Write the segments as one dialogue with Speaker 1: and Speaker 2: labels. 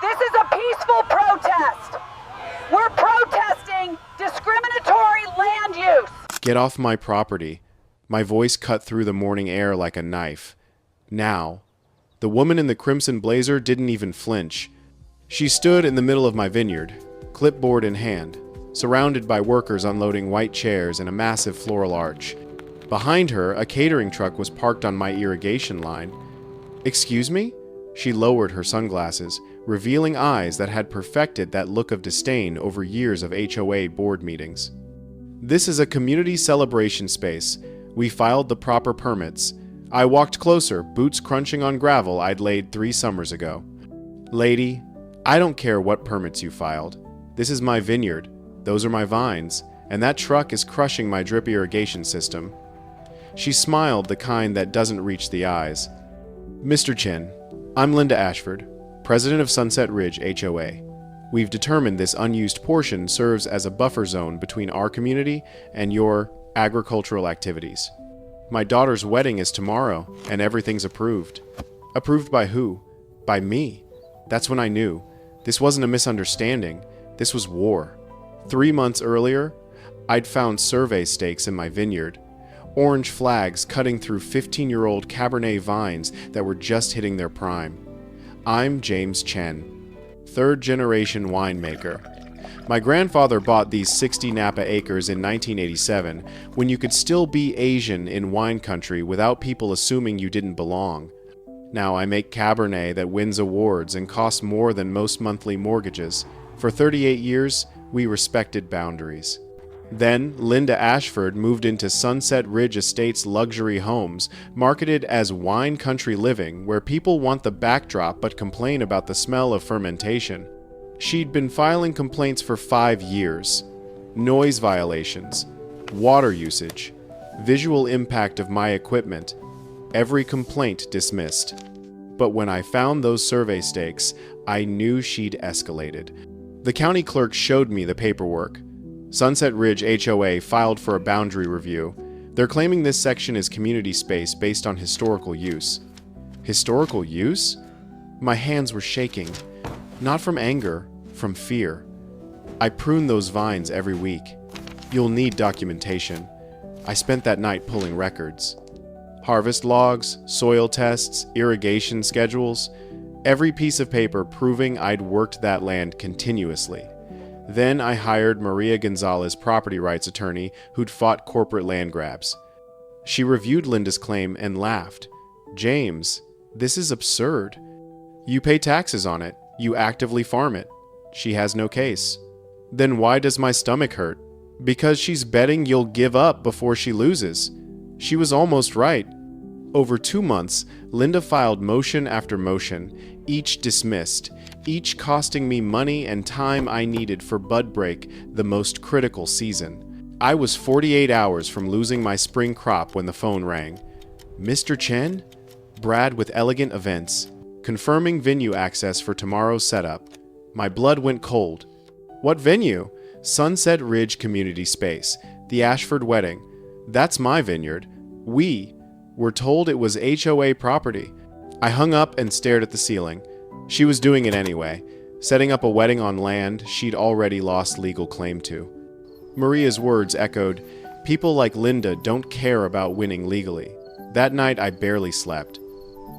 Speaker 1: This is a peaceful protest. We're protesting discriminatory land use.
Speaker 2: Get off my property. My voice cut through the morning air like a knife. Now. The woman in the crimson blazer didn't even flinch. She stood in the middle of my vineyard, clipboard in hand, surrounded by workers unloading white chairs and a massive floral arch. Behind her, a catering truck was parked on my irrigation line. "Excuse me?" She lowered her sunglasses, revealing eyes that had perfected that look of disdain over years of HOA board meetings. "This is a community celebration space. We filed the proper permits." I walked closer, boots crunching on gravel I'd laid 3 summers ago. "Lady, I don't care what permits you filed. This is my vineyard. Those are my vines, and that truck is crushing my drip irrigation system." She smiled, the kind that doesn't reach the eyes. "Mr. Chen, I'm Linda Ashford, president of Sunset Ridge HOA. We've determined this unused portion serves as a buffer zone between our community and your agricultural activities. My daughter's wedding is tomorrow, and everything's approved." Approved by who? By me. That's when I knew. This wasn't a misunderstanding. This was war. 3 months earlier, I'd found survey stakes in my vineyard. Orange flags cutting through 15-year-old Cabernet vines that were just hitting their prime. I'm James Chen, third-generation winemaker. My grandfather bought these 60 Napa acres in 1987, when you could still be Asian in wine country without people assuming you didn't belong. Now I make Cabernet that wins awards and costs more than most monthly mortgages. For 38 years, we respected boundaries. Then, Linda Ashford moved into Sunset Ridge Estates luxury homes, marketed as wine country living, where people want the backdrop but complain about the smell of fermentation. She'd been filing complaints for 5 years. Noise violations, water usage, visual impact of my equipment. Every complaint dismissed. But when I found those survey stakes, I knew she'd escalated. The county clerk showed me the paperwork. Sunset Ridge HOA filed for a boundary review. They're claiming this section is community space based on historical use. Historical use? My hands were shaking. Not from anger, from fear. I prune those vines every week. You'll need documentation. I spent that night pulling records. Harvest logs, soil tests, irrigation schedules, every piece of paper proving I'd worked that land continuously. Then I hired Maria Gonzalez, property rights attorney who'd fought corporate land grabs. She reviewed Linda's claim and laughed. "James, this is absurd. You pay taxes on it. You actively farm it. She has no case." "Then why does my stomach hurt?" "Because she's betting you'll give up before she loses." She was almost right. Over 2 months, Linda filed motion after motion, each dismissed, each costing me money and time I needed for bud break, the most critical season. I was 48 hours from losing my spring crop when the phone rang. "Mr. Chen?" Brad with Elegant Events, confirming venue access for tomorrow's setup. My blood went cold. "What venue?" "Sunset Ridge Community Space, the Ashford wedding. That's my vineyard. We were told it was HOA property." I hung up and stared at the ceiling. She was doing it anyway, setting up a wedding on land she'd already lost legal claim to. Maria's words echoed, "People like Linda don't care about winning legally." That night I barely slept.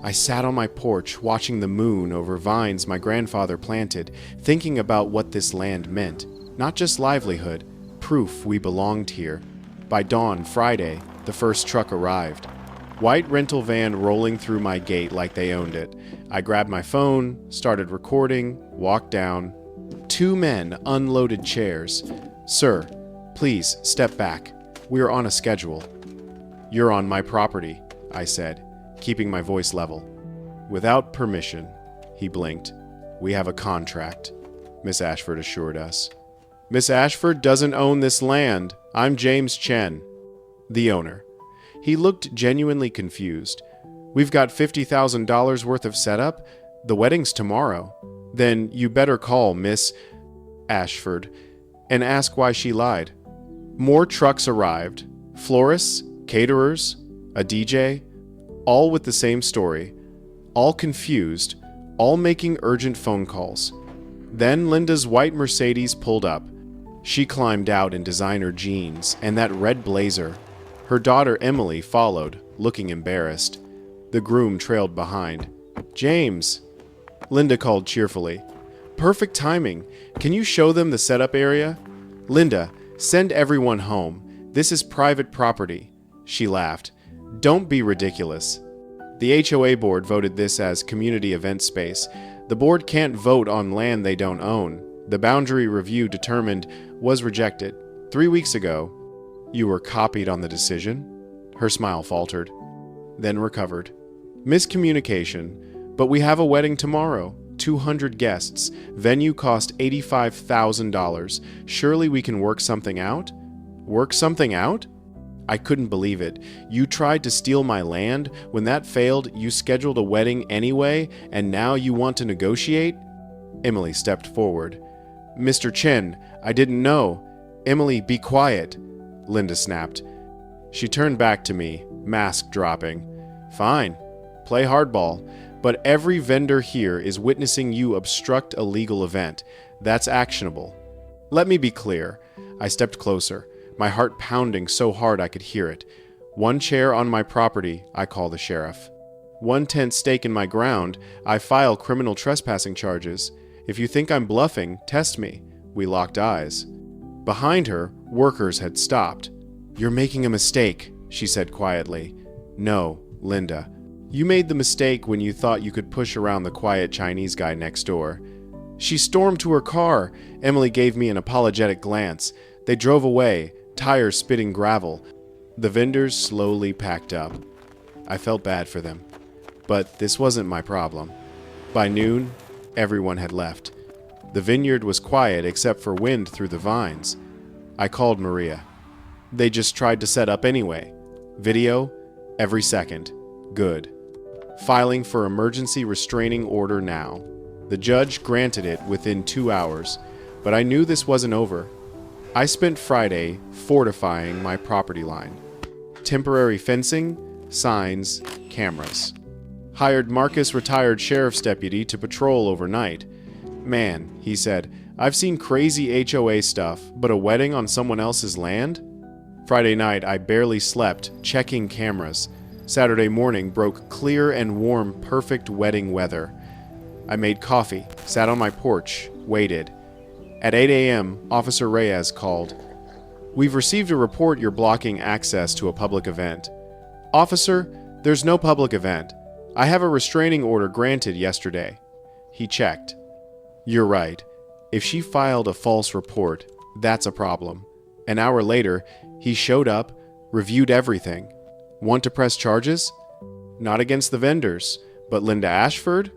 Speaker 2: I sat on my porch watching the moon over vines my grandfather planted, thinking about what this land meant. Not just livelihood, proof we belonged here. By dawn Friday, the first truck arrived. White rental van rolling through my gate like they owned it. I grabbed my phone, started recording, walked down. 2 men unloaded chairs. "Sir, please step back. We are on a schedule." "You're on my property," I said, keeping my voice level. "Without permission," he blinked. "We have a contract," Miss Ashford assured us. "Miss Ashford doesn't own this land. I'm James Chen." The owner. He looked genuinely confused. "We've got $50,000 worth of setup. The wedding's tomorrow." "Then you better call Miss Ashford and ask why she lied." More trucks arrived. Florists, caterers, a DJ, all with the same story. All confused, all making urgent phone calls. Then Linda's white Mercedes pulled up. She climbed out in designer jeans and that red blazer. Her daughter Emily followed, looking embarrassed. The groom trailed behind. "James," Linda called cheerfully. "Perfect timing. Can you show them the setup area?" "Linda, send everyone home. This is private property." She laughed. "Don't be ridiculous." The HOA board voted this as community event space. The board can't vote on land they don't own. The boundary review determined was rejected 3 weeks ago. "You were copied on the decision?" Her smile faltered, then recovered. "Miscommunication, but we have a wedding tomorrow. 200 guests. Venue cost $85,000. Surely we can work something out?" "Work something out?" I couldn't believe it. "You tried to steal my land. When that failed, you scheduled a wedding anyway, and now you want to negotiate?" Emily stepped forward. "Mr. Chen, I didn't know." "Emily, be quiet," Linda snapped. She turned back to me, mask dropping. "Fine, play hardball, but every vendor here is witnessing you obstruct a legal event. That's actionable." "Let me be clear." I stepped closer, my heart pounding so hard I could hear it. "1 chair on my property, I call the sheriff. 1 tent stake in my ground, I file criminal trespassing charges. If you think I'm bluffing, test me." We locked eyes. Behind her, workers had stopped. "You're making a mistake," she said quietly. "No, Linda. You made the mistake when you thought you could push around the quiet Chinese guy next door." She stormed to her car. Emily gave me an apologetic glance. They drove away, tires spitting gravel. The vendors slowly packed up. I felt bad for them. But this wasn't my problem. By noon, everyone had left. The vineyard was quiet except for wind through the vines. I called Maria. They just tried to set up anyway. Video, every second. Good. Filing for emergency restraining order now. The judge granted it within 2 hours, but I knew this wasn't over. I spent Friday fortifying my property line. Temporary fencing, signs, cameras. Hired Marcus retired sheriff's deputy to patrol overnight. "Man," he said, "I've seen crazy HOA stuff, but a wedding on someone else's land?" Friday night, I barely slept, checking cameras. Saturday morning broke clear and warm, perfect wedding weather. I made coffee, sat on my porch, waited. At 8 a.m., Officer Reyes called. "We've received a report you're blocking access to a public event." "Officer, there's no public event. I have a restraining order granted yesterday." He checked. "You're right. If she filed a false report, that's a problem." An hour later, he showed up, reviewed everything. "Want to press charges?" "Not against the vendors, but Linda Ashford?"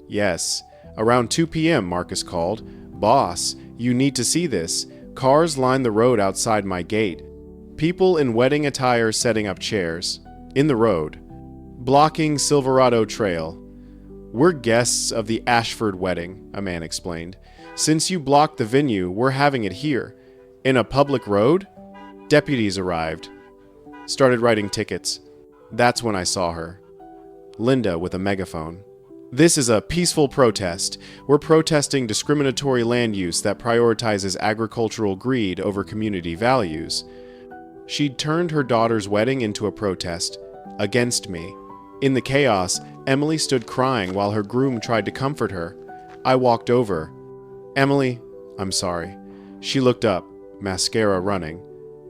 Speaker 2: "Yes." Around 2 p.m., Marcus called. "Boss, you need to see this. Cars line the road outside my gate. People in wedding attire setting up chairs. In the road. Blocking Silverado Trail. We're guests of the Ashford wedding," a man explained. "Since you blocked the venue, we're having it here. In a public road?" Deputies arrived. Started writing tickets. That's when I saw her. Linda with a megaphone. "This is a peaceful protest. We're protesting discriminatory land use that prioritizes agricultural greed over community values." She'd turned her daughter's wedding into a protest. Against me. In the chaos, Emily stood crying while her groom tried to comfort her. I walked over. "Emily, I'm sorry." She looked up, mascara running.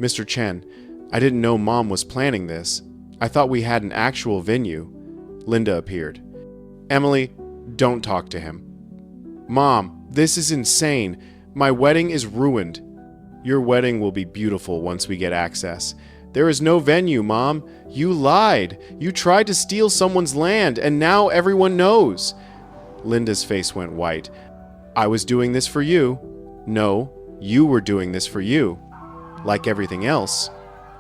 Speaker 2: "Mr. Chen, I didn't know Mom was planning this. I thought we had an actual venue." Linda appeared. "Emily, don't talk to him." "Mom, this is insane. My wedding is ruined." "Your wedding will be beautiful once we get access." "There is no venue, Mom. You lied. You tried to steal someone's land, and now everyone knows." Linda's face went white. "I was doing this for you." "No, you were doing this for you." "Like everything else."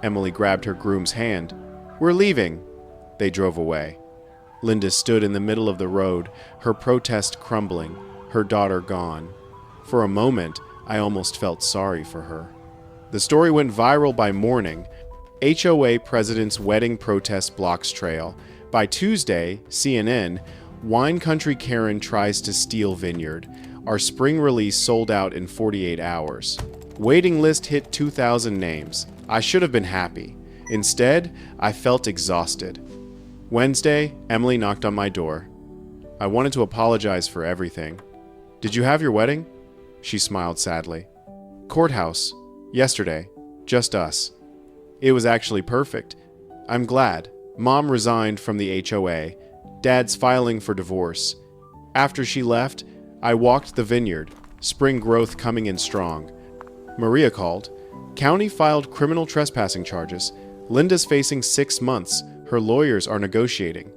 Speaker 2: Emily grabbed her groom's hand. "We're leaving." They drove away. Linda stood in the middle of the road, her protest crumbling, her daughter gone. For a moment, I almost felt sorry for her. The story went viral by morning. HOA President's Wedding Protest Blocks Trail. By Tuesday, CNN, Wine Country Karen tries to steal Vineyard. Our spring release sold out in 48 hours. Waiting list hit 2,000 names. I should have been happy. Instead, I felt exhausted. Wednesday, Emily knocked on my door. I wanted to apologize for everything. Did you have your wedding? She smiled sadly. Courthouse. Yesterday. Just us. It was actually perfect. I'm glad. Mom resigned from the HOA. Dad's filing for divorce. After she left, I walked the vineyard. Spring growth coming in strong. Maria called. County filed criminal trespassing charges. Linda's facing 6 months. Her lawyers are negotiating.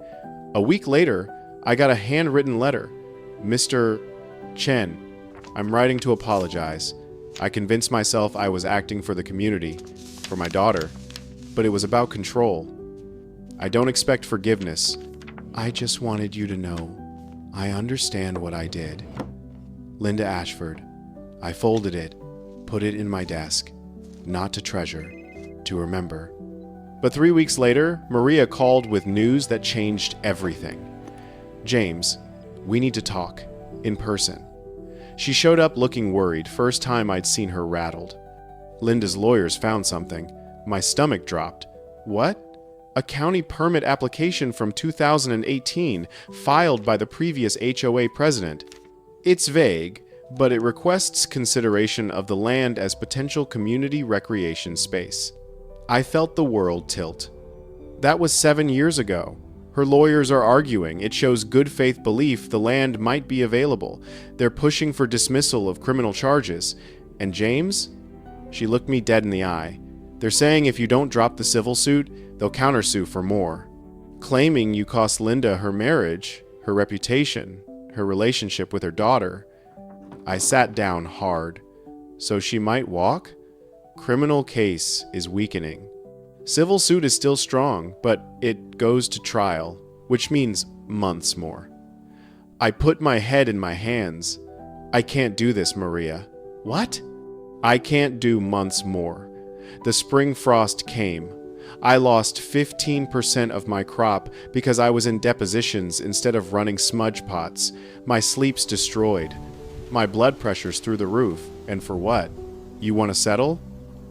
Speaker 2: A week later, I got a handwritten letter. Mr. Chen, I'm writing to apologize. I convinced myself I was acting for the community, for my daughter, but it was about control. I don't expect forgiveness. I just wanted you to know I understand what I did. Linda Ashford. I folded it, put it in my desk, not to treasure, to remember. But 3 weeks later, Maria called with news that changed everything. James, we need to talk, in person. She showed up looking worried, first time I'd seen her rattled. Linda's lawyers found something. My stomach dropped. What? A county permit application from 2018, filed by the previous HOA president. It's vague, but it requests consideration of the land as potential community recreation space. I felt the world tilt. That was 7 years ago. Her lawyers are arguing it shows good faith belief the land might be available. They're pushing for dismissal of criminal charges. And James? She looked me dead in the eye. They're saying if you don't drop the civil suit, they'll countersue for more. Claiming you cost Linda her marriage, her reputation, her relationship with her daughter. I sat down hard. So she might walk? Criminal case is weakening. Civil suit is still strong, but it goes to trial, which means months more. I put my head in my hands. I can't do this, Maria. What? I can't do months more. The spring frost came. I lost 15% of my crop because I was in depositions instead of running smudge pots. My sleep's destroyed. My blood pressure's through the roof. And for what? You want to settle?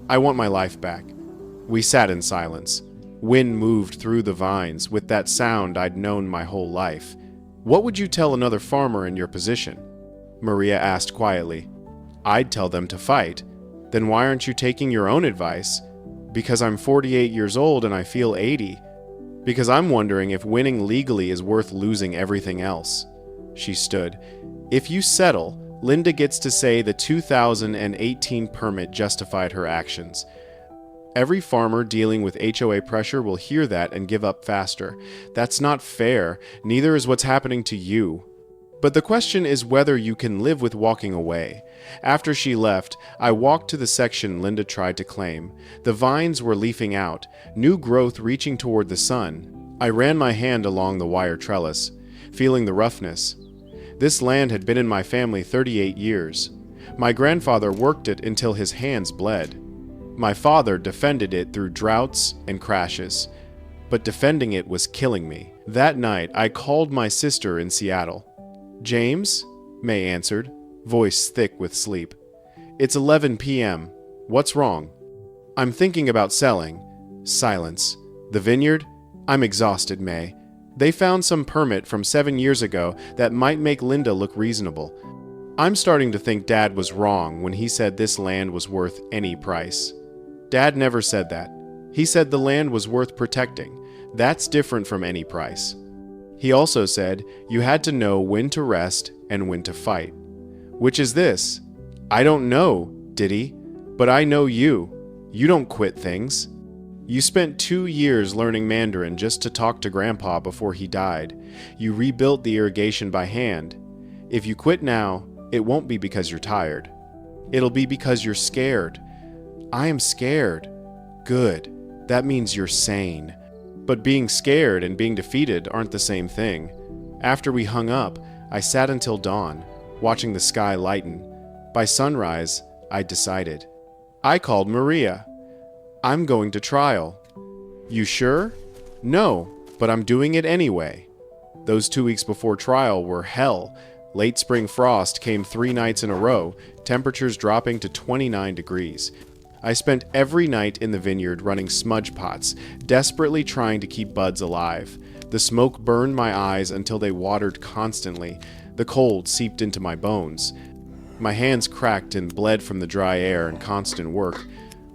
Speaker 2: I want my life back. We sat in silence. Wind moved through the vines with that sound I'd known my whole life. What would you tell another farmer in your position? Maria asked quietly. I'd tell them to fight. Then why aren't you taking your own advice? Because I'm 48 years old and I feel 80. Because I'm wondering if winning legally is worth losing everything else. She stood. If you settle, Linda gets to say the 2018 permit justified her actions. Every farmer dealing with HOA pressure will hear that and give up faster. That's not fair. Neither is what's happening to you. But the question is whether you can live with walking away. After she left, I walked to the section Linda tried to claim. The vines were leafing out, new growth reaching toward the sun. I ran my hand along the wire trellis, feeling the roughness. This land had been in my family 38 years. My grandfather worked it until his hands bled. My father defended it through droughts and crashes. But defending it was killing me. That night, I called my sister in Seattle. James? May answered, voice thick with sleep. It's 11 p.m. What's wrong? I'm thinking about selling. Silence. The vineyard? I'm exhausted, May. They found some permit from 7 years ago that might make Linda look reasonable. I'm starting to think Dad was wrong when he said this land was worth any price. Dad never said that. He said the land was worth protecting. That's different from any price. He also said you had to know when to rest and when to fight. Which is this? I don't know, did he? But I know you. You don't quit things. You spent 2 years learning Mandarin just to talk to Grandpa before he died. You rebuilt the irrigation by hand. If you quit now, it won't be because you're tired. It'll be because you're scared. I am scared. Good. That means you're sane. But being scared and being defeated aren't the same thing. After we hung up, I sat until dawn, watching the sky lighten. By sunrise, I decided. I called Maria. I'm going to trial. You sure? No, but I'm doing it anyway. Those 2 weeks before trial were hell. Late spring frost came 3 nights in a row, temperatures dropping to 29 degrees. I spent every night in the vineyard running smudge pots, desperately trying to keep buds alive. The smoke burned my eyes until they watered constantly. The cold seeped into my bones. My hands cracked and bled from the dry air and constant work.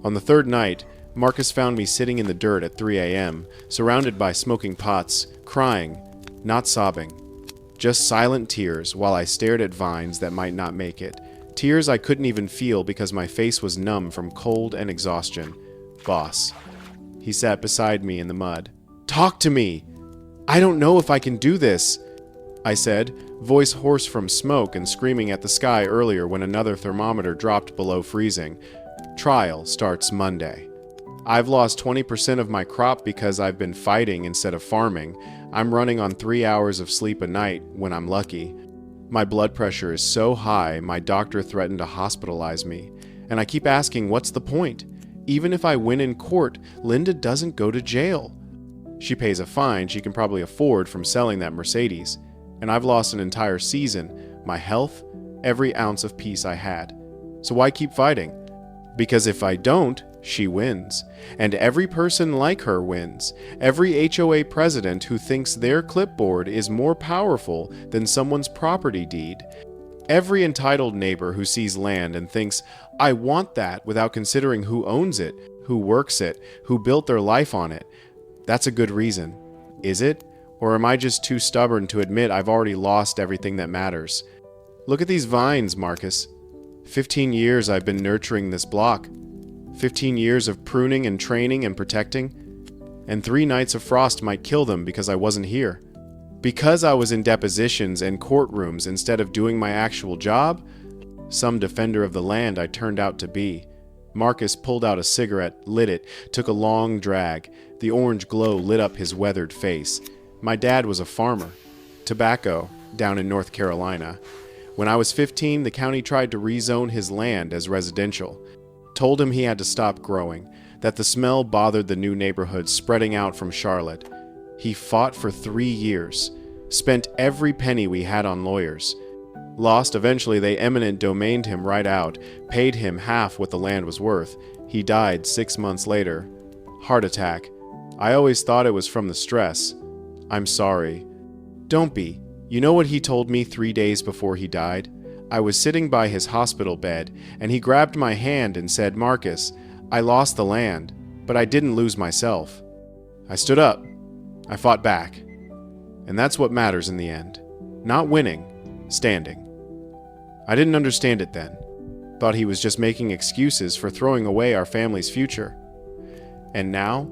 Speaker 2: On the 3rd night, Marcus found me sitting in the dirt at 3 a.m., surrounded by smoking pots, crying, not sobbing. Just silent tears while I stared at vines that might not make it. Tears I couldn't even feel because my face was numb from cold and exhaustion. Boss. He sat beside me in the mud. Talk to me! I don't know if I can do this, I said, voice hoarse from smoke and screaming at the sky earlier when another thermometer dropped below freezing. Trial starts Monday. I've lost 20% of my crop because I've been fighting instead of farming. I'm running on 3 hours of sleep a night when I'm lucky. My blood pressure is so high, my doctor threatened to hospitalize me. And I keep asking, what's the point? Even if I win in court, Linda doesn't go to jail. She pays a fine she can probably afford from selling that Mercedes. And I've lost an entire season, my health, every ounce of peace I had. So why keep fighting? Because if I don't, she wins. And every person like her wins. Every HOA president who thinks their clipboard is more powerful than someone's property deed. Every entitled neighbor who sees land and thinks, I want that, without considering who owns it, who works it, who built their life on it. That's a good reason. Is it? Or am I just too stubborn to admit I've already lost everything that matters? Look at these vines, Marcus. 15 years I've been nurturing this block. 15 years of pruning and training and protecting. And 3 nights of frost might kill them because I wasn't here. Because I was in depositions and courtrooms instead of doing my actual job? Some defender of the land I turned out to be. Marcus pulled out a cigarette, lit it, took a long drag. The orange glow lit up his weathered face. My dad was a farmer. Tobacco, down in North Carolina. When I was 15, the county tried to rezone his land as residential. Told him he had to stop growing, that the smell bothered the new neighborhoods spreading out from Charlotte. He fought for 3 years, spent every penny we had on lawyers. Lost, eventually they eminent domained him right out, paid him half what the land was worth. He died 6 months later. Heart attack. I always thought it was from the stress. I'm sorry. Don't be. You know what he told me 3 days before he died? I was sitting by his hospital bed, and he grabbed my hand and said, Marcus, I lost the land, but I didn't lose myself. I stood up. I fought back. And that's what matters in the end. Not winning, standing. I didn't understand it then. Thought he was just making excuses for throwing away our family's future. And now?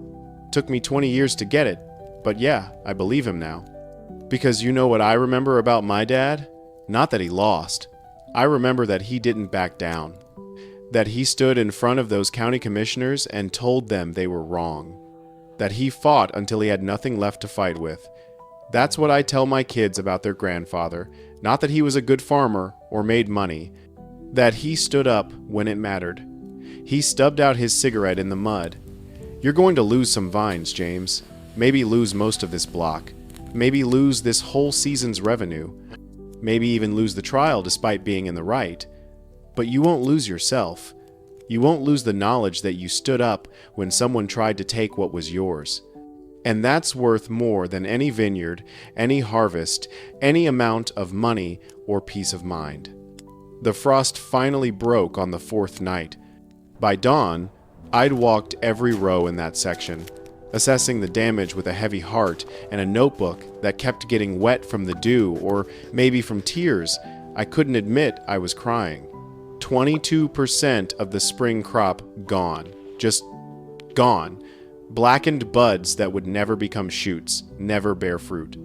Speaker 2: Took me 20 years to get it, but yeah, I believe him now. Because you know what I remember about my dad? Not that he lost. I remember that he didn't back down. That he stood in front of those county commissioners and told them they were wrong. That he fought until he had nothing left to fight with. That's what I tell my kids about their grandfather. Not that he was a good farmer or made money. That he stood up when it mattered. He stubbed out his cigarette in the mud. You're going to lose some vines, James. Maybe lose most of this block. Maybe lose this whole season's revenue. Maybe even lose the trial despite being in the right. But you won't lose yourself. You won't lose the knowledge that you stood up when someone tried to take what was yours. And that's worth more than any vineyard, any harvest, any amount of money or peace of mind. The frost finally broke on the 4th night. By dawn, I'd walked every row in that section, assessing the damage with a heavy heart and a notebook that kept getting wet from the dew or maybe from tears. I couldn't admit I was crying. 22% of the spring crop gone. Just gone. Blackened buds that would never become shoots, never bear fruit.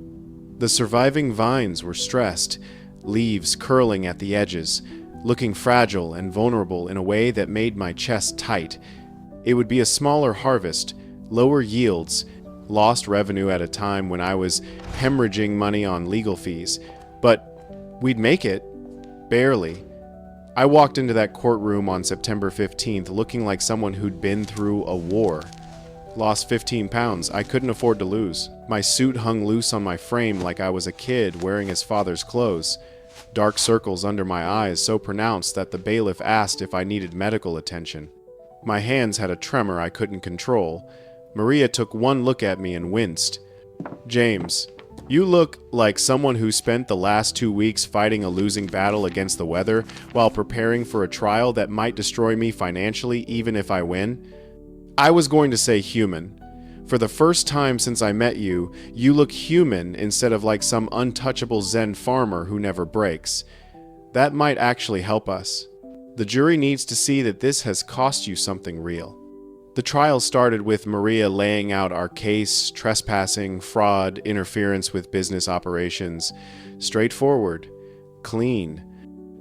Speaker 2: The surviving vines were stressed, leaves curling at the edges, looking fragile and vulnerable in a way that made my chest tight. It would be a smaller harvest, lower yields, lost revenue at a time when I was hemorrhaging money on legal fees. But we'd make it. Barely. I walked into that courtroom on September 15th looking like someone who'd been through a war. Lost 15 pounds. I couldn't afford to lose. My suit hung loose on my frame like I was a kid wearing his father's clothes. Dark circles under my eyes so pronounced that the bailiff asked if I needed medical attention. My hands had a tremor I couldn't control. Maria took one look at me and winced. "James, you look like someone who spent the last 2 weeks fighting a losing battle against the weather while preparing for a trial that might destroy me financially even if I win." I was going to say human. For the first time since I met you, you look human instead of like some untouchable Zen farmer who never breaks. That might actually help us. The jury needs to see that this has cost you something real. The trial started with Maria laying out our case: trespassing, fraud, interference with business operations. Straightforward, clean,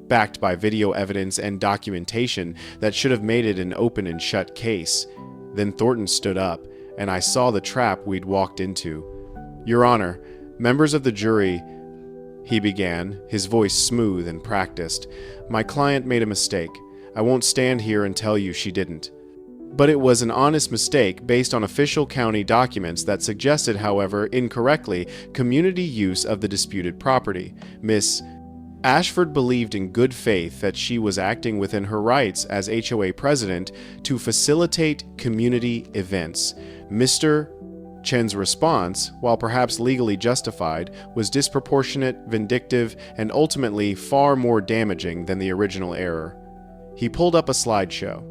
Speaker 2: backed by video evidence and documentation that should have made it an open and shut case. Then Thornton stood up, and I saw the trap we'd walked into. "Your Honor, members of the jury," he began, his voice smooth and practiced. "My client made a mistake. I won't stand here and tell you she didn't. But it was an honest mistake based on official county documents that suggested, however, incorrectly, community use of the disputed property. Miss Ashford believed in good faith that she was acting within her rights as HOA president to facilitate community events. Mr. Chen's response, while perhaps legally justified, was disproportionate, vindictive, and ultimately far more damaging than the original error." He pulled up a slideshow.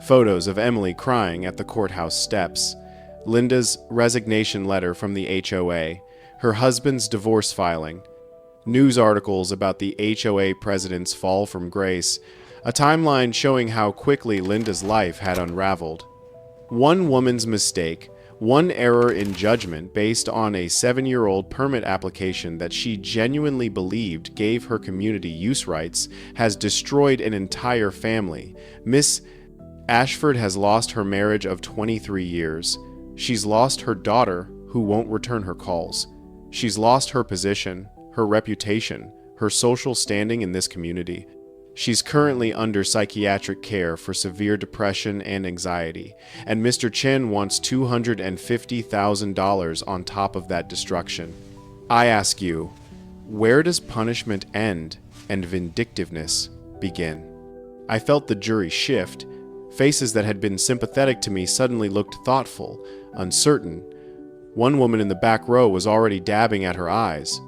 Speaker 2: Photos of Emily crying at the courthouse steps, Linda's resignation letter from the HOA, her husband's divorce filing, news articles about the HOA president's fall from grace, a timeline showing how quickly Linda's life had unraveled. One woman's mistake, one error in judgment based on a 7-year-old permit application that she genuinely believed gave her community use rights, has destroyed an entire family. Miss Ashford has lost her marriage of 23 years. She's lost her daughter, who won't return her calls. She's lost her position, her reputation, her social standing in this community. She's currently under psychiatric care for severe depression and anxiety, and Mr. Chen wants $250,000 on top of that destruction. I ask you, where does punishment end and vindictiveness begin? I felt the jury shift. Faces that had been sympathetic to me suddenly looked thoughtful, uncertain. One woman in the back row was already dabbing at her eyes.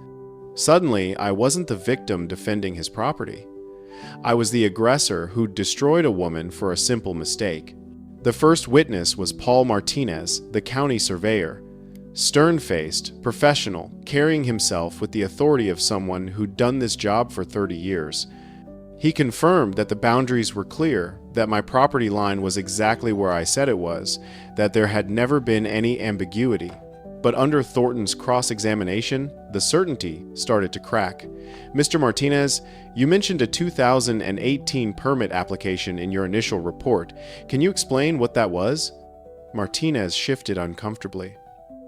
Speaker 2: Suddenly, I wasn't the victim defending his property. I was the aggressor who destroyed a woman for a simple mistake. The first witness was Paul Martinez, the county surveyor. Stern-faced, professional, carrying himself with the authority of someone who'd done this job for 30 years. He confirmed that the boundaries were clear, that my property line was exactly where I said it was, that there had never been any ambiguity. But under Thornton's cross-examination, the certainty started to crack. "Mr. Martinez, you mentioned a 2018 permit application in your initial report. Can you explain what that was?" Martinez shifted uncomfortably.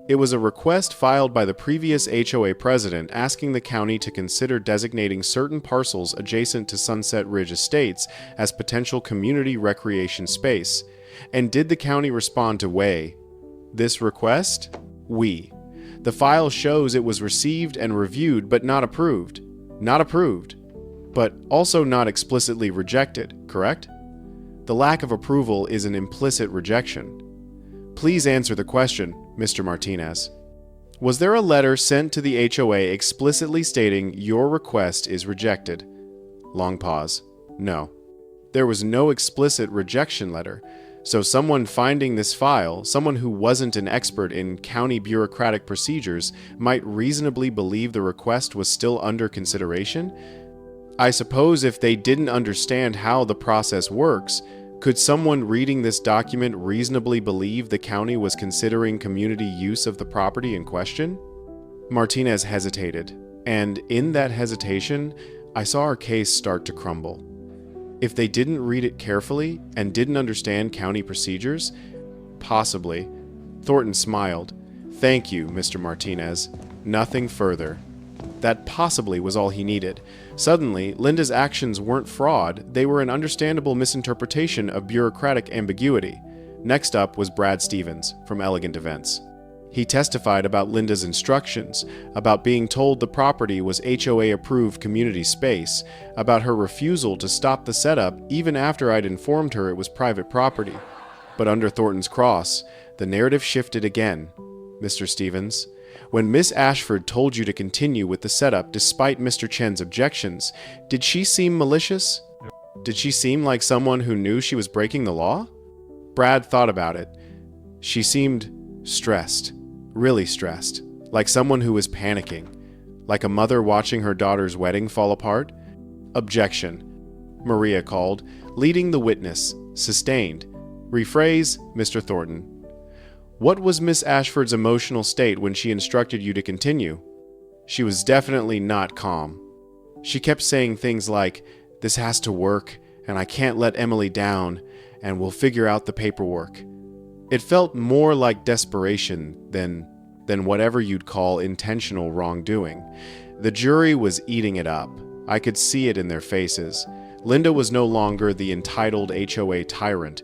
Speaker 2: "It was a request filed by the previous HOA president asking the county to consider designating certain parcels adjacent to Sunset Ridge Estates as potential community recreation space. And did the county respond to weigh this request? We. The file shows it was received and reviewed but not approved. Not approved, but also not explicitly rejected, correct? The lack of approval is an implicit rejection. Please answer the question, Mr. Martinez. Was there a letter sent to the HOA explicitly stating your request is rejected?" Long pause. "No. There was no explicit rejection letter. So someone finding this file, someone who wasn't an expert in county bureaucratic procedures, might reasonably believe the request was still under consideration? I suppose if they didn't understand how the process works, could someone reading this document reasonably believe the county was considering community use of the property in question?" Martinez hesitated, and in that hesitation, I saw our case start to crumble. If they didn't read it carefully and didn't understand county procedures? Possibly. Thornton smiled. "Thank you, Mr. Martinez. Nothing further." That possibly was all he needed. Suddenly, Linda's actions weren't fraud, they were an understandable misinterpretation of bureaucratic ambiguity. Next up was Brad Stevens from Elegant Events. He testified about Linda's instructions, about being told the property was HOA-approved community space, about her refusal to stop the setup even after I'd informed her it was private property. But under Thornton's cross, the narrative shifted again. Mr. Stevens, when Miss Ashford told you to continue with the setup despite Mr. Chen's objections, did she seem malicious? Did she seem like someone who knew she was breaking the law? Brad thought about it. She seemed stressed, really stressed, like someone who was panicking, like a mother watching her daughter's wedding fall apart. Objection, Maria called, leading the witness, sustained. Rephrase, Mr. Thornton. What was Miss Ashford's emotional state when she instructed you to continue? She was definitely not calm. She kept saying things like, "This has to work, and I can't let Emily down, and we'll figure out the paperwork." It felt more like desperation than whatever you'd call intentional wrongdoing. The jury was eating it up. I could see it in their faces. Linda was no longer the entitled HOA tyrant.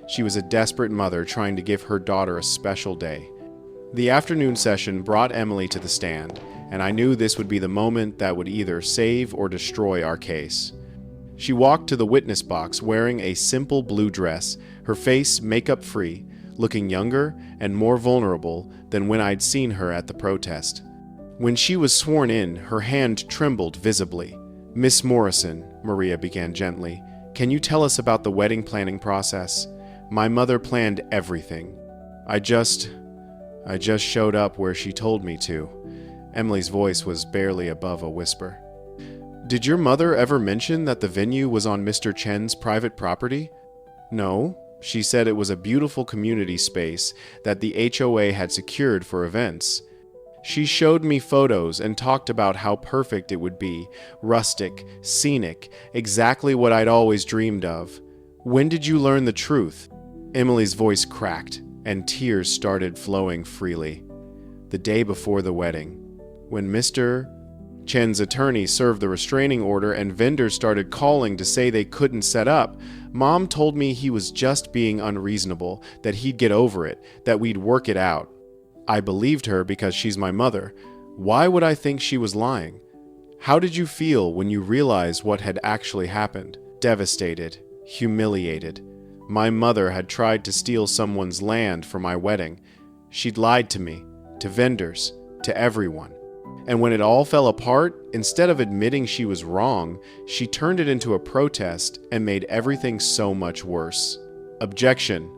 Speaker 2: She was a desperate mother trying to give her daughter a special day. The afternoon session brought Emily to the stand, and I knew this would be the moment that would either save or destroy our case. She walked to the witness box wearing a simple blue dress, her face makeup-free, looking younger and more vulnerable than when I'd seen her at the protest. When she was sworn in, her hand trembled visibly. "Miss Morrison," Maria began gently, "can you tell us about the wedding planning process? My mother planned everything. I just showed up where she told me to." Emily's voice was barely above a whisper. "Did your mother ever mention that the venue was on Mr. Chen's private property?" "No. She said it was a beautiful community space that the HOA had secured for events. She showed me photos and talked about how perfect it would be, rustic, scenic, exactly what I'd always dreamed of. When did you learn the truth?" Emily's voice cracked, and tears started flowing freely. "The day before the wedding, when Mr. Chen's attorney served the restraining order and vendors started calling to say they couldn't set up, Mom told me he was just being unreasonable, that he'd get over it, that we'd work it out. I believed her because she's my mother. Why would I think she was lying? How did you feel when you realized what had actually happened?" "Devastated, humiliated. My mother had tried to steal someone's land for my wedding. She'd lied to me, to vendors, to everyone. And when it all fell apart, instead of admitting she was wrong, she turned it into a protest and made everything so much worse." "Objection,"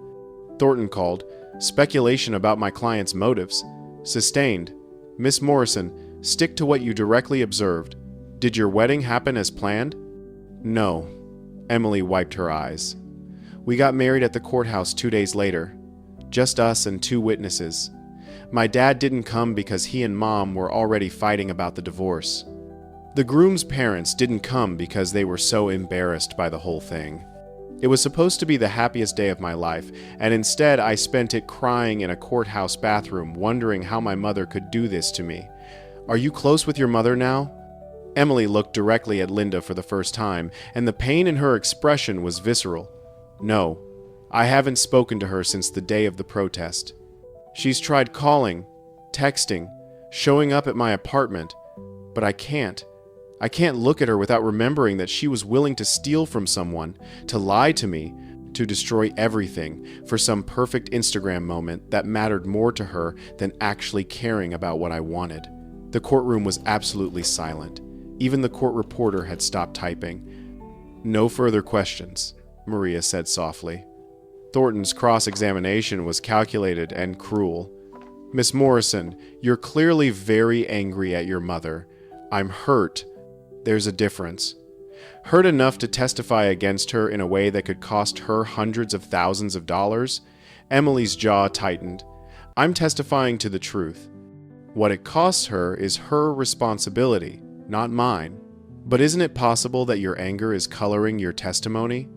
Speaker 2: Thornton called. "Speculation about my client's motives." Sustained. "Miss Morrison, stick to what you directly observed. Did your wedding happen as planned?" "No." Emily wiped her eyes. "We got married at the courthouse 2 days later. Just us and 2 witnesses. My dad didn't come because he and Mom were already fighting about the divorce. The groom's parents didn't come because they were so embarrassed by the whole thing. It was supposed to be the happiest day of my life, and instead I spent it crying in a courthouse bathroom, wondering how my mother could do this to me. Are you close with your mother now?" Emily looked directly at Linda for the first time, and the pain in her expression was visceral. "No, I haven't spoken to her since the day of the protest. She's tried calling, texting, showing up at my apartment, but I can't. I can't look at her without remembering that she was willing to steal from someone, to lie to me, to destroy everything for some perfect Instagram moment that mattered more to her than actually caring about what I wanted." The courtroom was absolutely silent. Even the court reporter had stopped typing. "No further questions," Maria said softly. Thornton's cross-examination was calculated and cruel. "Miss Morrison, you're clearly very angry at your mother. I'm hurt. There's a difference. Hurt enough to testify against her in a way that could cost her hundreds of thousands of dollars?" Emily's jaw tightened. "I'm testifying to the truth. What it costs her is her responsibility, not mine. But isn't it possible that your anger is coloring your testimony?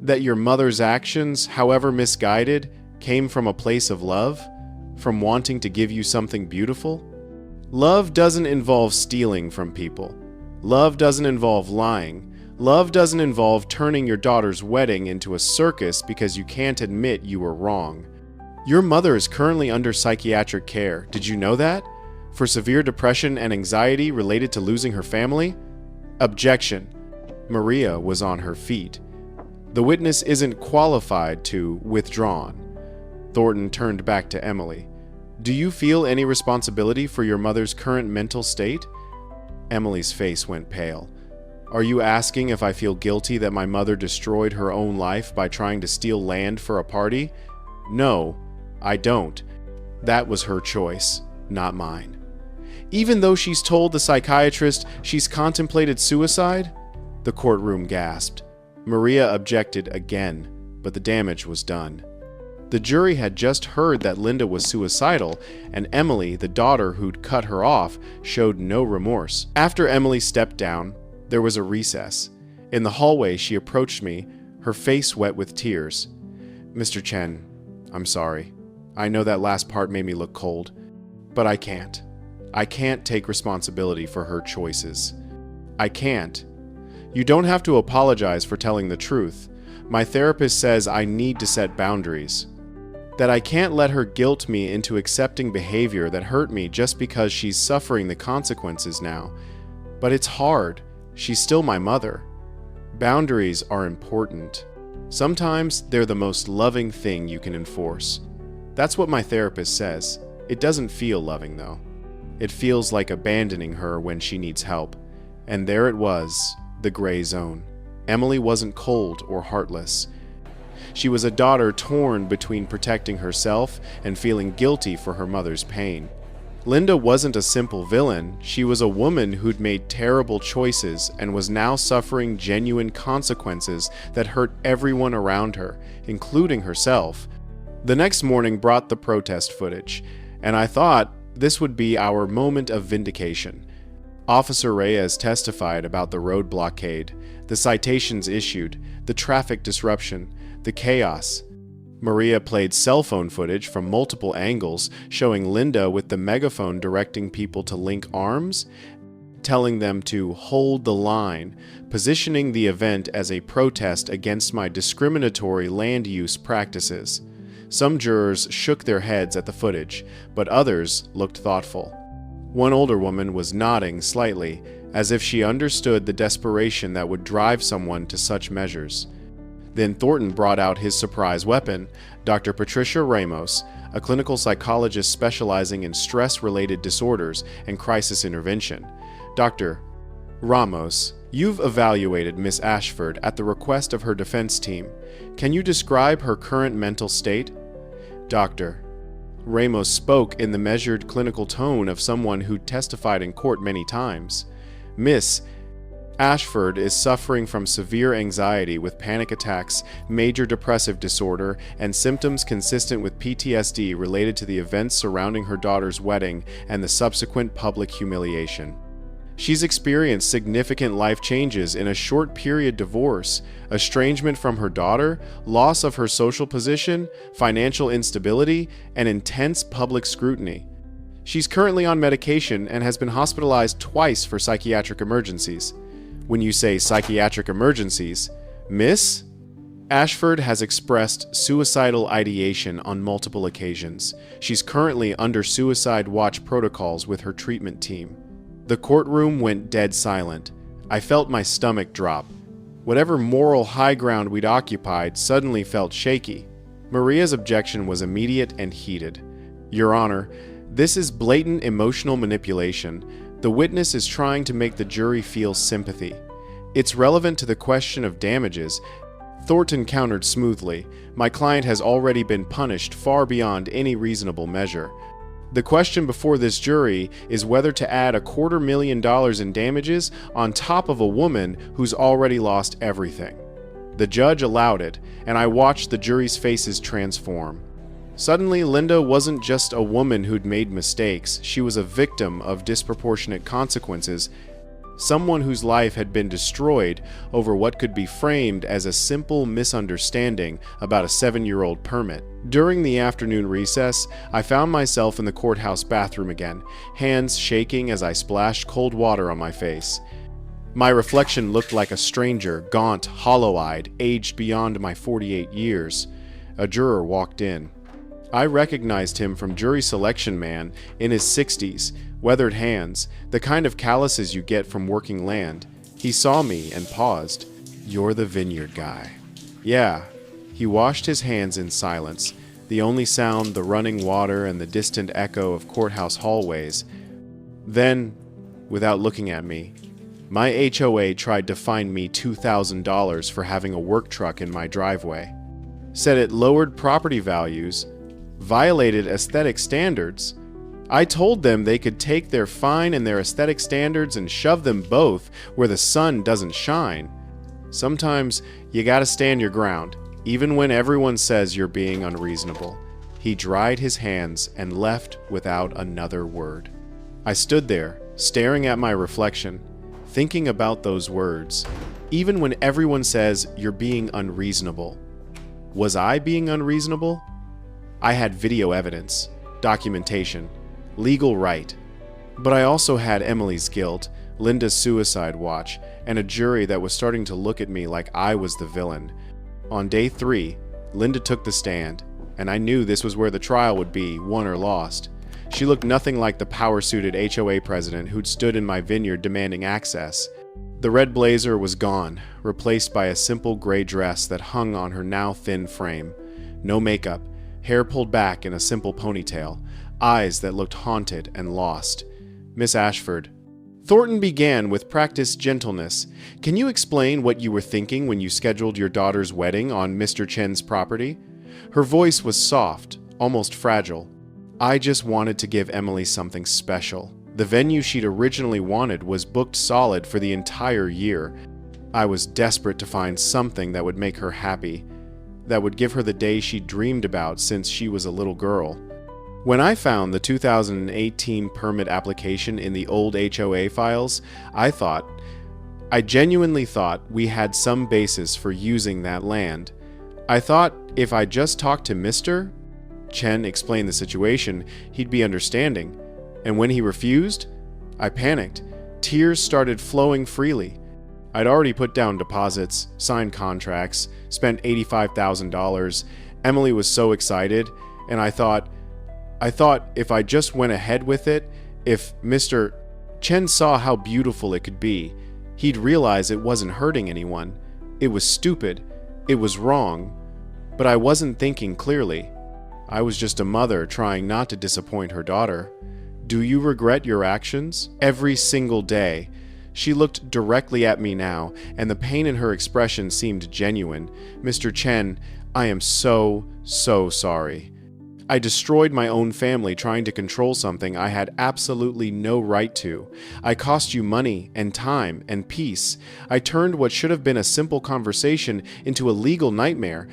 Speaker 2: That your mother's actions, however misguided, came from a place of love? From wanting to give you something beautiful? Love doesn't involve stealing from people. Love doesn't involve lying. Love doesn't involve turning your daughter's wedding into a circus because you can't admit you were wrong. Your mother is currently under psychiatric care. Did you know that? For severe depression and anxiety related to losing her family? Objection. Maria was on her feet. The witness isn't qualified to withdrawn. Thornton turned back to Emily. Do you feel any responsibility for your mother's current mental state? Emily's face went pale. Are you asking if I feel guilty that my mother destroyed her own life by trying to steal land for a party? No, I don't. That was her choice, not mine. Even though she's told the psychiatrist she's contemplated suicide? The courtroom gasped. Maria objected again, but the damage was done. The jury had just heard that Linda was suicidal, and Emily, the daughter who'd cut her off, showed no remorse. After Emily stepped down, there was a recess. In the hallway, she approached me, her face wet with tears. Mr. Chen, I'm sorry. I know that last part made me look cold, but I can't. I can't take responsibility for her choices. I can't. You don't have to apologize for telling the truth. My therapist says I need to set boundaries. That I can't let her guilt me into accepting behavior that hurt me just because she's suffering the consequences now. But it's hard. She's still my mother. Boundaries are important. Sometimes they're the most loving thing you can enforce. That's what my therapist says. It doesn't feel loving, though. It feels like abandoning her when she needs help. And there it was, the gray zone. Emily wasn't cold or heartless. She was a daughter torn between protecting herself and feeling guilty for her mother's pain. Linda wasn't a simple villain. She was a woman who'd made terrible choices and was now suffering genuine consequences that hurt everyone around her, including herself. The next morning brought the protest footage, and I thought this would be our moment of vindication. Officer Reyes testified about the road blockade, the citations issued, the traffic disruption, the chaos. Maria played cell phone footage from multiple angles, showing Linda with the megaphone directing people to link arms, telling them to hold the line, positioning the event as a protest against my discriminatory land use practices. Some jurors shook their heads at the footage, but others looked thoughtful. One older woman was nodding slightly, as if she understood the desperation that would drive someone to such measures. Then Thornton brought out his surprise weapon, Dr. Patricia Ramos, a clinical psychologist specializing in stress-related disorders and crisis intervention. Dr. Ramos, you've evaluated Miss Ashford at the request of her defense team. Can you describe her current mental state? Dr. Ramos spoke in the measured clinical tone of someone who testified in court many times. Miss Ashford is suffering from severe anxiety with panic attacks, major depressive disorder, and symptoms consistent with PTSD related to the events surrounding her daughter's wedding and the subsequent public humiliation. She's experienced significant life changes in a short period: divorce, estrangement from her daughter, loss of her social position, financial instability, and intense public scrutiny. She's currently on medication and has been hospitalized twice for psychiatric emergencies. When you say psychiatric emergencies, Miss Ashford has expressed suicidal ideation on multiple occasions. She's currently under suicide watch protocols with her treatment team. The courtroom went dead silent. I felt my stomach drop. Whatever moral high ground we'd occupied suddenly felt shaky. Maria's objection was immediate and heated. Your Honor, this is blatant emotional manipulation. The witness is trying to make the jury feel sympathy. It's relevant to the question of damages. Thornton countered smoothly. My client has already been punished far beyond any reasonable measure. The question before this jury is whether to add $250,000 in damages on top of a woman who's already lost everything. The judge allowed it, and I watched the jury's faces transform. Suddenly, Linda wasn't just a woman who'd made mistakes. She was a victim of disproportionate consequences, someone whose life had been destroyed over what could be framed as a simple misunderstanding about a 7-year-old permit. During the afternoon recess, I found myself in the courthouse bathroom again, hands shaking as I splashed cold water on my face. My reflection looked like a stranger, gaunt, hollow-eyed, aged beyond my 48 years. A juror walked in. I recognized him from jury selection man, in his 60s, weathered hands, the kind of calluses you get from working land. He saw me and paused. "You're the Vineyard guy." "Yeah." He washed his hands in silence, the only sound the running water and the distant echo of courthouse hallways. Then, without looking at me, my HOA tried to fine me $2,000 for having a work truck in my driveway. Said it lowered property values, violated aesthetic standards. I told them they could take their fine and their aesthetic standards and shove them both where the sun doesn't shine. Sometimes you gotta stand your ground, even when everyone says you're being unreasonable. He dried his hands and left without another word. I stood there, staring at my reflection, thinking about those words. Even when everyone says you're being unreasonable. Was I being unreasonable? I had video evidence, documentation, legal right. But I also had Emily's guilt, Linda's suicide watch, and a jury that was starting to look at me like I was the villain. On day 3, Linda took the stand, and I knew this was where the trial would be, won or lost. She looked nothing like the power-suited HOA president who'd stood in my vineyard demanding access. The red blazer was gone, replaced by a simple gray dress that hung on her now thin frame. No makeup, hair pulled back in a simple ponytail, eyes that looked haunted and lost. "Miss Ashford." Thornton began with practiced gentleness. "Can you explain what you were thinking when you scheduled your daughter's wedding on Mr. Chen's property?" Her voice was soft, almost fragile. "I just wanted to give Emily something special. The venue she'd originally wanted was booked solid for the entire year. I was desperate to find something that would make her happy, that would give her the day she dreamed about since she was a little girl. When I found the 2018 permit application in the old HOA files, I genuinely thought we had some basis for using that land. I thought if I just talked to Mr. Chen, explained the situation, he'd be understanding. And when he refused, I panicked. Tears started flowing freely. I'd already put down deposits, signed contracts, spent $85,000. Emily was so excited, and I thought if I just went ahead with it, if Mr. Chen saw how beautiful it could be, he'd realize it wasn't hurting anyone. It was stupid. It was wrong. But I wasn't thinking clearly. I was just a mother trying not to disappoint her daughter. "Do you regret your actions?" Every single day. She looked directly at me now, and the pain in her expression seemed genuine. "Mr. Chen, I am so sorry. I destroyed my own family trying to control something I had absolutely no right to. I cost you money and time and peace. I turned what should have been a simple conversation into a legal nightmare.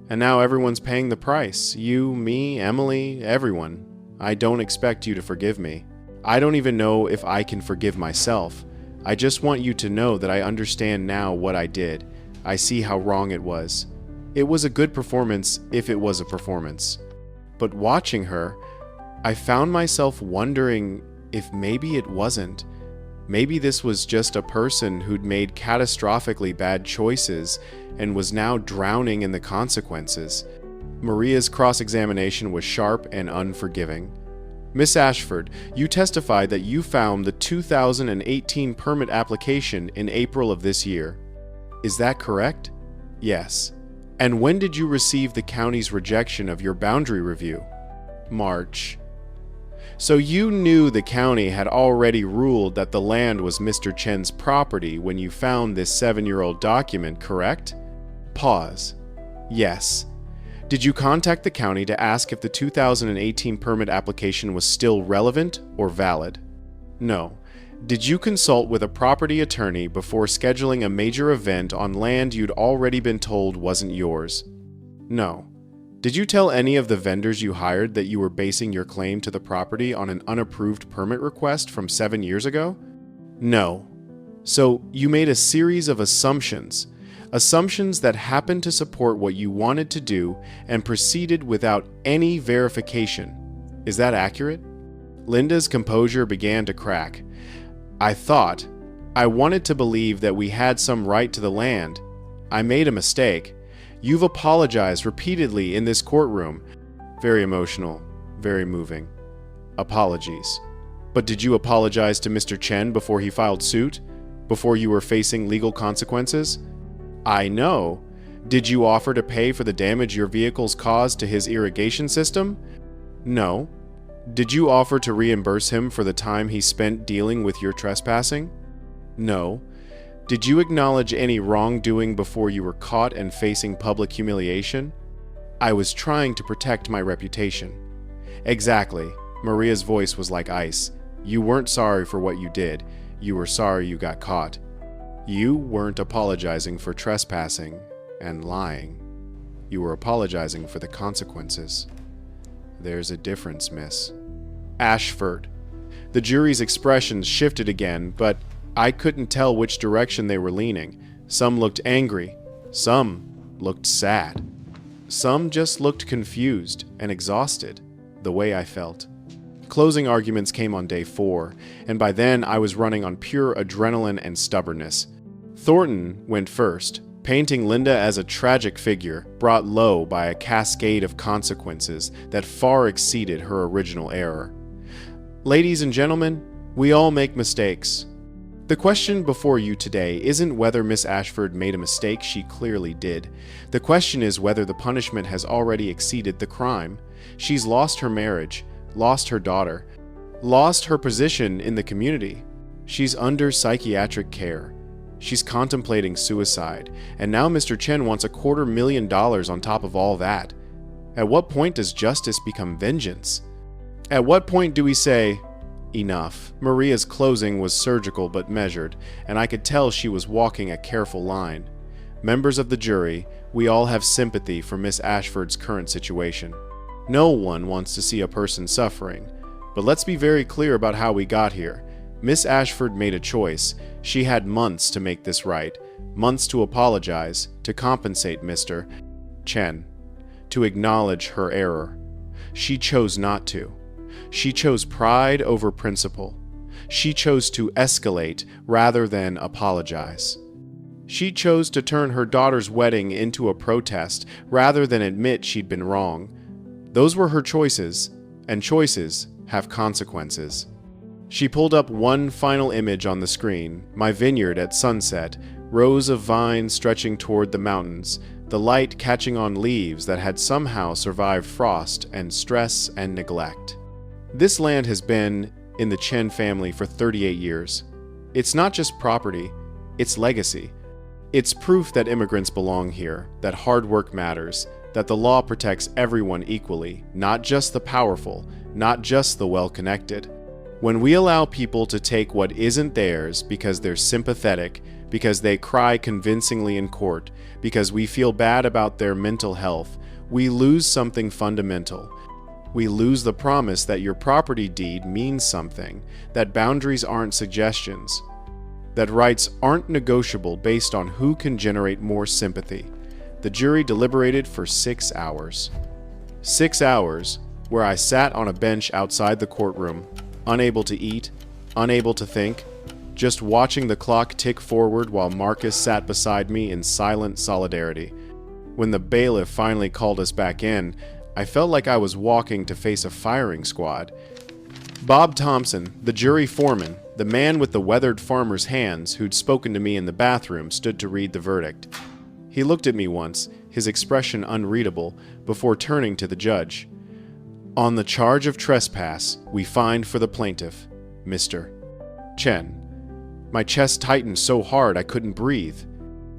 Speaker 2: And now everyone's paying the price. You, me, Emily, everyone. I don't expect you to forgive me. I don't even know if I can forgive myself. I just want you to know that I understand now what I did. I see how wrong it was. It was a good performance if it was a performance. But watching her, I found myself wondering if maybe it wasn't. Maybe this was just a person who'd made catastrophically bad choices and was now drowning in the consequences. Maria's cross-examination was sharp and unforgiving. "Miss Ashford, you testified that you found the 2018 permit application in April of this year. Is that correct?" "Yes." "And when did you receive the county's rejection of your boundary review?" "March." "So you knew the county had already ruled that the land was Mr. Chen's property when you found this 7-year-old document, correct?" Pause. "Yes." "Did you contact the county to ask if the 2018 permit application was still relevant or valid?" "No." "Did you consult with a property attorney before scheduling a major event on land you'd already been told wasn't yours?" "No." "Did you tell any of the vendors you hired that you were basing your claim to the property on an unapproved permit request from 7 years ago?" "No." "So you made a series of assumptions that happened to support what you wanted to do and proceeded without any verification. Is that accurate?" Linda's composure began to crack. I thought, I wanted to believe that we had some right to the land. I made a mistake. You've apologized repeatedly in this courtroom. Very emotional, very moving. Apologies. But did you apologize to Mr. Chen before he filed suit? Before you were facing legal consequences? I know. Did you offer to pay for the damage your vehicles caused to his irrigation system? No. Did you offer to reimburse him for the time he spent dealing with your trespassing? No. Did you acknowledge any wrongdoing before you were caught and facing public humiliation? I was trying to protect my reputation. Exactly. Maria's voice was like ice. You weren't sorry for what you did. You were sorry you got caught. You weren't apologizing for trespassing and lying. You were apologizing for the consequences. There's a difference, miss. Ashford. The jury's expressions shifted again, but I couldn't tell which direction they were leaning. Some looked angry. Some looked sad. Some just looked confused and exhausted, the way I felt. Closing arguments came on day 4, and by then I was running on pure adrenaline and stubbornness. Thornton went first, painting Linda as a tragic figure brought low by a cascade of consequences that far exceeded her original error. Ladies and gentlemen, we all make mistakes. The question before you today isn't whether Miss Ashford made a mistake. She clearly did. The question is whether the punishment has already exceeded the crime. She's lost her marriage, lost her daughter, lost her position in the community. She's under psychiatric care. She's contemplating suicide, and now Mr. Chen wants $250,000 on top of all that. At what point does justice become vengeance? At what point do we say, enough? Maria's closing was surgical but measured, and I could tell she was walking a careful line. Members of the jury, we all have sympathy for Miss Ashford's current situation. No one wants to see a person suffering, but let's be very clear about how we got here. Miss Ashford made a choice. She had months to make this right, months to apologize, to compensate Mr. Chen, to acknowledge her error. She chose not to. She chose pride over principle. She chose to escalate rather than apologize. She chose to turn her daughter's wedding into a protest rather than admit she'd been wrong. Those were her choices, and choices have consequences. She pulled up one final image on the screen, my vineyard at sunset, rows of vines stretching toward the mountains, the light catching on leaves that had somehow survived frost and stress and neglect. This land has been in the Chen family for 38 years. It's not just property, it's legacy. It's proof that immigrants belong here, that hard work matters, that the law protects everyone equally, not just the powerful, not just the well-connected. When we allow people to take what isn't theirs because they're sympathetic, because they cry convincingly in court, because we feel bad about their mental health, we lose something fundamental. We lose the promise that your property deed means something, that boundaries aren't suggestions, that rights aren't negotiable based on who can generate more sympathy. The jury deliberated for 6 hours. 6 hours where I sat on a bench outside the courtroom, unable to eat, unable to think, just watching the clock tick forward while Marcus sat beside me in silent solidarity. When the bailiff finally called us back in, I felt like I was walking to face a firing squad. Bob Thompson, the jury foreman, the man with the weathered farmer's hands who'd spoken to me in the bathroom, stood to read the verdict. He looked at me once, his expression unreadable, before turning to the judge. On the charge of trespass, we find for the plaintiff, Mr. Chen. My chest tightened so hard I couldn't breathe.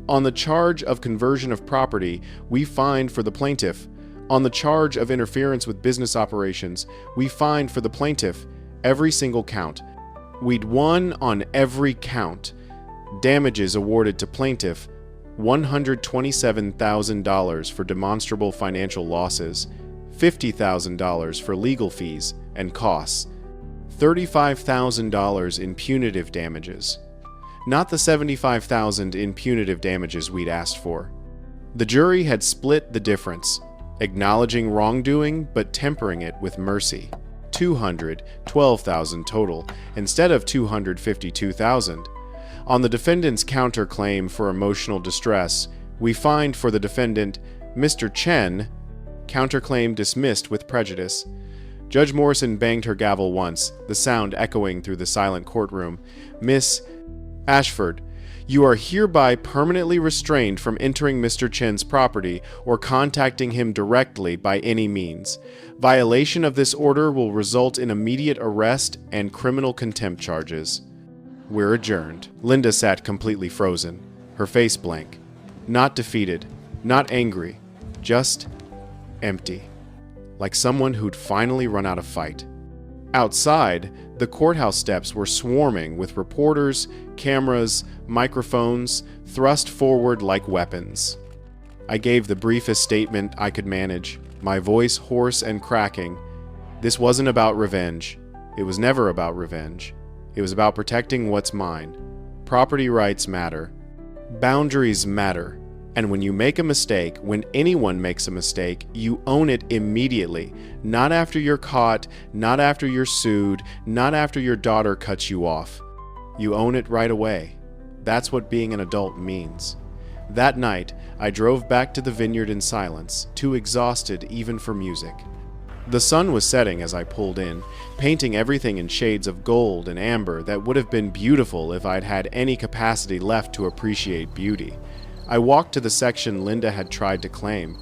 Speaker 2: On the charge of conversion of property, we find for the plaintiff. On the charge of interference with business operations, we find for the plaintiff every single count. We'd won on every count. Damages awarded to plaintiff, $127,000 for demonstrable financial losses, $50,000 for legal fees and costs, $35,000 in punitive damages. Not the $75,000 in punitive damages we'd asked for. The jury had split the difference, acknowledging wrongdoing but tempering it with mercy. $212,000 total instead of $252,000. On the defendant's counterclaim for emotional distress, we find for the defendant, Mr. Chen, counterclaim dismissed with prejudice. Judge Morrison banged her gavel once, the sound echoing through the silent courtroom. Miss Ashford, you are hereby permanently restrained from entering Mr. Chen's property or contacting him directly by any means. Violation of this order will result in immediate arrest and criminal contempt charges. We're adjourned. Linda sat completely frozen, her face blank. Not defeated, not angry, just empty. Like someone who'd finally run out of fight. Outside, the courthouse steps were swarming with reporters, cameras, microphones, thrust forward like weapons. I gave the briefest statement I could manage, my voice hoarse and cracking. This wasn't about revenge. It was never about revenge. It was about protecting what's mine. Property rights matter. Boundaries matter. And when you make a mistake, when anyone makes a mistake, you own it immediately. Not after you're caught, not after you're sued, not after your daughter cuts you off. You own it right away. That's what being an adult means. That night, I drove back to the Vineyard in silence, too exhausted even for music. The sun was setting as I pulled in, painting everything in shades of gold and amber that would have been beautiful if I'd had any capacity left to appreciate beauty. I walked to the section Linda had tried to claim,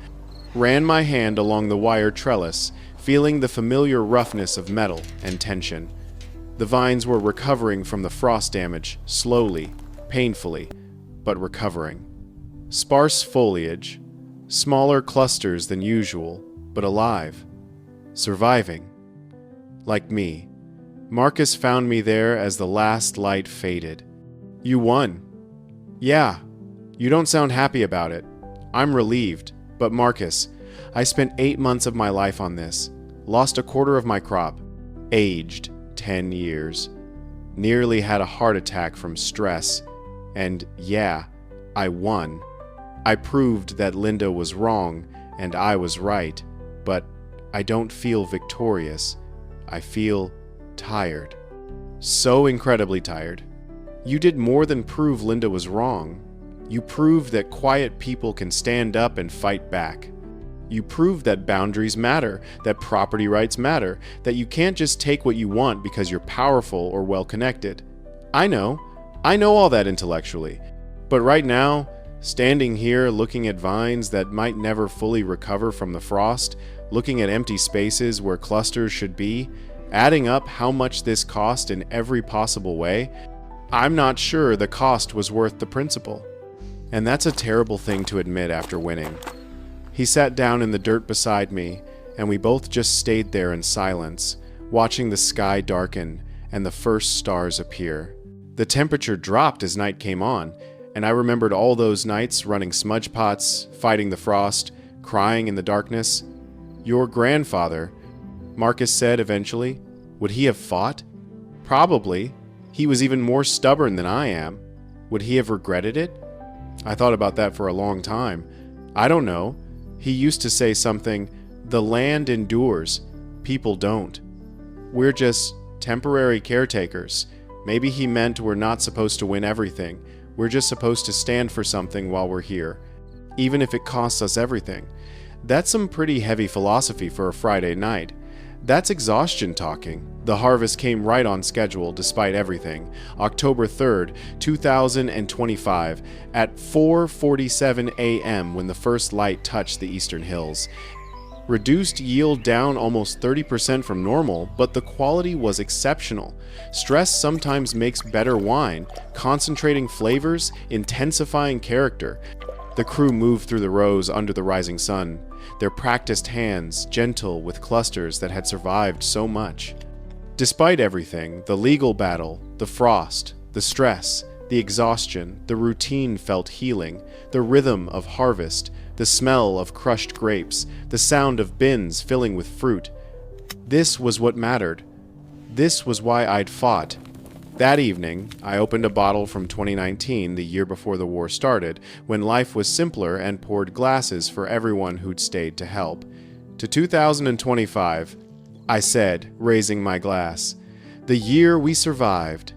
Speaker 2: ran my hand along the wire trellis, feeling the familiar roughness of metal and tension. The vines were recovering from the frost damage, slowly, painfully, but recovering. Sparse foliage, smaller clusters than usual, but alive, surviving. Like me, Marcus found me there as the last light faded. You won. Yeah. You don't sound happy about it. I'm relieved. But Marcus, I spent 8 months of my life on this. Lost a quarter of my crop. Aged 10 years. Nearly had a heart attack from stress. And yeah, I won. I proved that Linda was wrong and I was right. But I don't feel victorious. I feel tired. So incredibly tired. You did more than prove Linda was wrong. You proved that quiet people can stand up and fight back. You proved that boundaries matter, that property rights matter, that you can't just take what you want because you're powerful or well-connected. I know all that intellectually. But right now, standing here looking at vines that might never fully recover from the frost, looking at empty spaces where clusters should be, adding up how much this cost in every possible way, I'm not sure the cost was worth the principle. And that's a terrible thing to admit after winning. He sat down in the dirt beside me, and we both just stayed there in silence, watching the sky darken and the first stars appear. The temperature dropped as night came on, and I remembered all those nights running smudge pots, fighting the frost, crying in the darkness. Your grandfather, Marcus said eventually, would he have fought? Probably. He was even more stubborn than I am. Would he have regretted it? I thought about that for a long time. I don't know. He used to say something, the land endures, people don't. We're just temporary caretakers. Maybe he meant we're not supposed to win everything. We're just supposed to stand for something while we're here, even if it costs us everything. That's some pretty heavy philosophy for a Friday night. That's exhaustion talking. The harvest came right on schedule despite everything. October 3rd, 2025, at 4:47 a.m. when the first light touched the eastern hills. Reduced yield down almost 30% from normal, but the quality was exceptional. Stress sometimes makes better wine, concentrating flavors, intensifying character. The crew moved through the rows under the rising sun, their practiced hands gentle with clusters that had survived so much. Despite everything, the legal battle, the frost, the stress, the exhaustion, the routine felt healing, the rhythm of harvest, the smell of crushed grapes, the sound of bins filling with fruit. This was what mattered. This was why I'd fought. That evening, I opened a bottle from 2019, the year before the war started, when life was simpler, and poured glasses for everyone who'd stayed to help. To 2025, I said, raising my glass, the year we survived.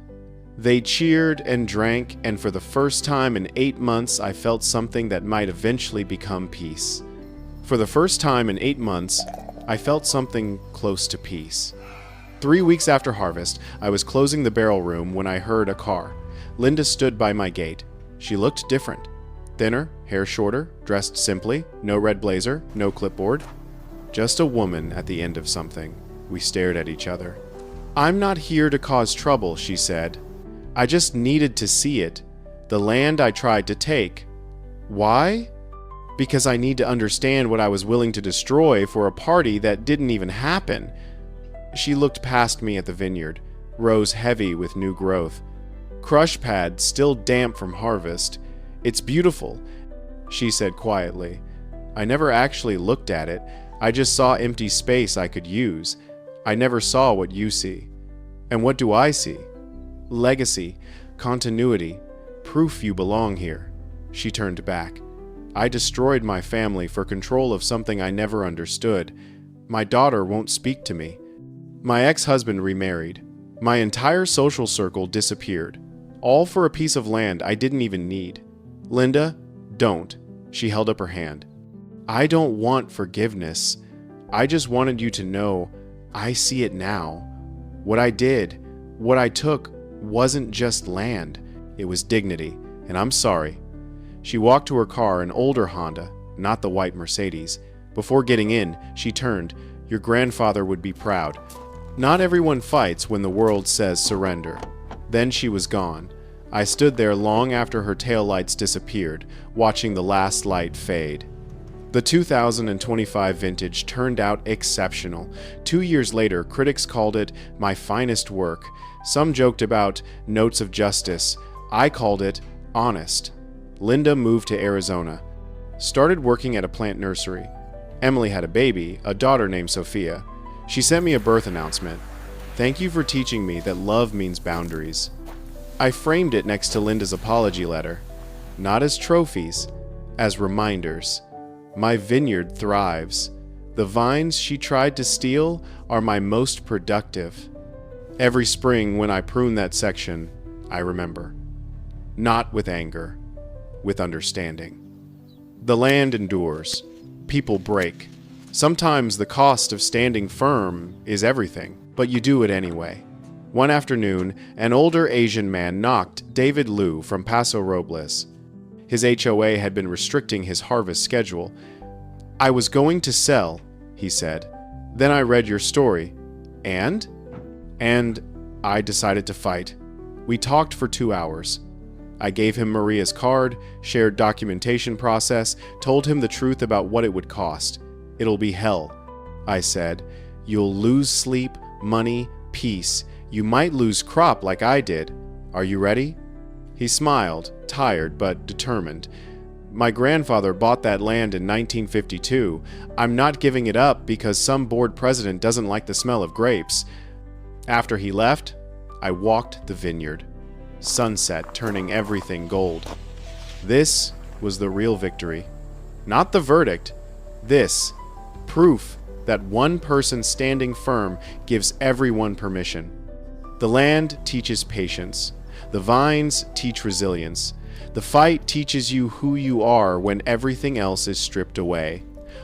Speaker 2: They cheered and drank, and for the first time in 8 months, I felt something that might eventually become peace. For the first time in 8 months, I felt something close to peace. 3 weeks after harvest, I was closing the barrel room when I heard a car. Linda stood by my gate. She looked different. Thinner, hair shorter, dressed simply, no red blazer, no clipboard. Just a woman at the end of something. We stared at each other. "I'm not here to cause trouble," she said. "I just needed to see it. The land I tried to take. Why? Because I need to understand what I was willing to destroy for a party that didn't even happen." She looked past me at the vineyard, rows heavy with new growth. Crush pads still damp from harvest. "It's beautiful," she said quietly. I never actually looked at it. I just saw empty space I could use. I never saw what you see. And what do I see? Legacy, continuity, proof you belong here. She turned back. I destroyed my family for control of something I never understood. My daughter won't speak to me. My ex-husband remarried. My entire social circle disappeared. All for a piece of land I didn't even need. "Linda, don't." She held up her hand. "I don't want forgiveness. I just wanted you to know I see it now. What I did, what I took, wasn't just land. It was dignity, and I'm sorry." She walked to her car, an older Honda, not the white Mercedes. Before getting in, she turned. "Your grandfather would be proud. Not everyone fights when the world says surrender." Then she was gone. I stood there long after her taillights disappeared, watching the last light fade. The 2025 vintage turned out exceptional. 2 years later, critics called it my finest work. Some joked about notes of justice. I called it honest. Linda moved to Arizona, started working at a plant nursery. Emily had a baby, a daughter named Sophia. She sent me a birth announcement. "Thank you for teaching me that love means boundaries." I framed it next to Linda's apology letter, not as trophies, as reminders. My vineyard thrives. The vines she tried to steal are my most productive. Every spring when I prune that section, I remember. Not with anger, with understanding. The land endures. People break. Sometimes the cost of standing firm is everything, but you do it anyway. One afternoon, an older Asian man knocked David Liu from Paso Robles. His HOA had been restricting his harvest schedule. "I was going to sell," he said. "Then I read your story. And I decided to fight. We talked for 2 hours. I gave him Maria's card, shared documentation process, told him the truth about what it would cost. It'll be hell," I said. "You'll lose sleep, money, peace. You might lose crop like I did. Are you ready?" He smiled, tired but determined. "My grandfather bought that land in 1952. I'm not giving it up because some board president doesn't like the smell of grapes." After he left, I walked the vineyard. Sunset turning everything gold. This was the real victory. Not the verdict. This, proof that one person standing firm gives everyone permission. The land teaches patience. The vines teach resilience. The fight teaches you who you are when everything else is stripped away.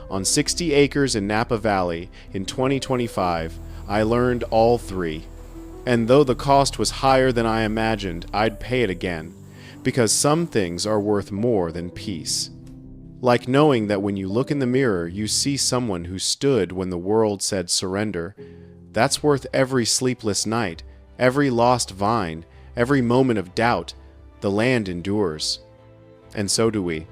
Speaker 2: On 60 acres in Napa Valley in 2025, I learned all three. And though the cost was higher than I imagined, I'd pay it again, because some things are worth more than peace. Like knowing that when you look in the mirror, you see someone who stood when the world said surrender. That's worth every sleepless night, every lost vine, every moment of doubt. The land endures. And so do we.